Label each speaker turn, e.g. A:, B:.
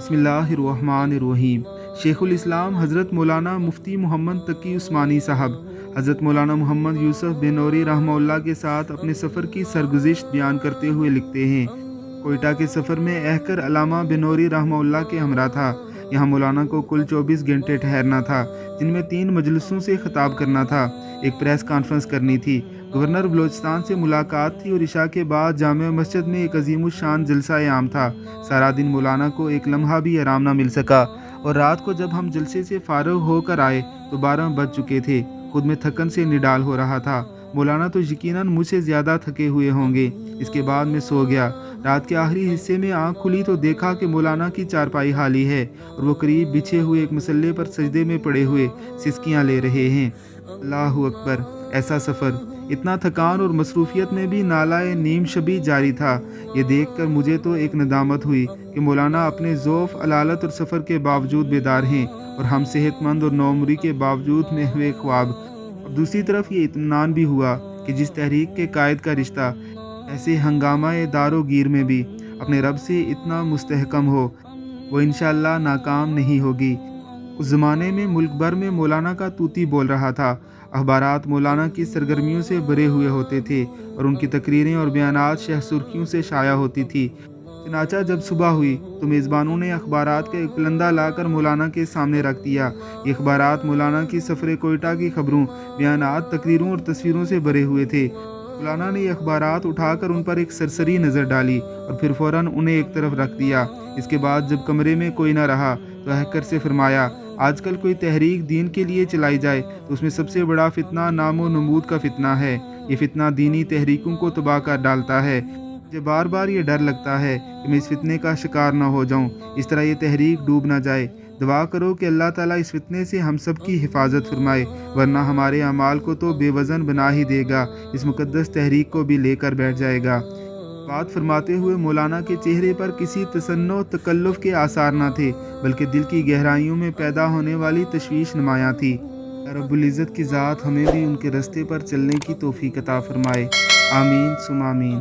A: बिस्मिल्लाहिर्रहमानिर्रहीम। शेखुल इस्लाम हज़रत मौलाना मुफ्ती मोहम्मद तकी उस्मानी साहब हज़रत मौलाना मोहम्मद यूसुफ बेनौरी रहमहुल्लाह के साथ अपने सफ़र की सरगुज़िश्त बयान करते हुए लिखते हैं, कोयटा के सफ़र में अहकर अलामा बेनौरी रहमहुल्लाह के हमरा था। यहाँ मौलाना को कुल 24 घंटे ठहरना था, जिनमें 3 मजलिसों से ख़िताब करना था, एक प्रेस कॉन्फ्रेंस करनी थी, गवर्नर बलोचिस्तान से मुलाकात थी और इशा के बाद जामिया मस्जिद में एक अजीमुशान जलसा आम था। सारा दिन मौलाना को एक लम्हा भी आराम ना मिल सका और रात को जब हम जलसे से फारग होकर आए तो 12 बज चुके थे। खुद में थकन से निडाल हो रहा था। मौलाना तो यकीनन मुझसे ज़्यादा थके हुए होंगे। इसके बाद मैं सो गया। रात के आखिरी हिस्से में आंख खुली तो देखा कि मौलाना की चारपाई खाली है और वो करीब बिछे हुए एक मसल्ले पर सजदे में पड़े हुए सिसकियाँ ले रहे हैं। अल्लाहु अकबर! ऐसा सफ़र, इतना थकान और मसरूफियत में भी नालाए नीम शबी जारी था। ये देखकर मुझे तो एक नदामत हुई कि मौलाना अपने ज़ौफ़, अलालत और सफ़र के बावजूद बेदार हैं और हम सेहतमंद और नौउमरी के बावजूद में हुए ख्वाब। और दूसरी तरफ ये इत्मीनान भी हुआ कि जिस तहरीक के कायद का रिश्ता ऐसे हंगामाए दारो गिर में भी अपने रब से इतना मुस्तहकम हो, वो इंशाअल्लाह नाकाम नहीं होगी। उस ज़माने में मुल्क भर में मौलाना का तूती बोल रहा था। अखबारात मौलाना की सरगर्मियों से भरे हुए होते थे और उनकी तकरीरें और बयानात शह सुर्खियों से शाया होती थी। चनाचा जब सुबह हुई तो मेज़बानों ने अखबारात का एक पलंदा लाकर मौलाना के सामने रख दिया। ये अखबारात मौलाना की सफ़र कोयटा की खबरों, बयानात, तकरीरों और तस्वीरों से भरे हुए थे। मौलाना ने ये अखबारात उठाकर उन पर एक सरसरी नज़र डाली और फिर फ़ौरन उन्हें एक तरफ रख दिया। इसके बाद जब कमरे में कोई न रहा तो अहकर से फरमाया, आजकल कोई तहरीक दीन के लिए चलाई जाए तो उसमें सबसे बड़ा फितना नामो नमूद का फितना है। ये फितना दीनी तहरीकों को तबाह कर डालता है। मुझे बार बार ये डर लगता है कि मैं इस फितने का शिकार न हो जाऊं, इस तरह ये तहरीक डूब ना जाए। दुआ करो कि अल्लाह ताला इस फितने से हम सब की हिफाजत फरमाए, वरना हमारे अमाल को तो बेवज़न बना ही देगा, इस मुक़द्दस तहरीक को भी लेकर बैठ जाएगा। बात फरमाते हुए मौलाना के चेहरे पर किसी तसन्नो तकल्लुफ़ के आसार न थे, बल्कि दिल की गहराइयों में पैदा होने वाली तशवीश नुमायाँ थी। रब्बुल इज़्ज़त की ज़ात हमें भी उनके रास्ते पर चलने की तौफ़ीक़ अता फ़रमाए। आमीन सुम आमीन।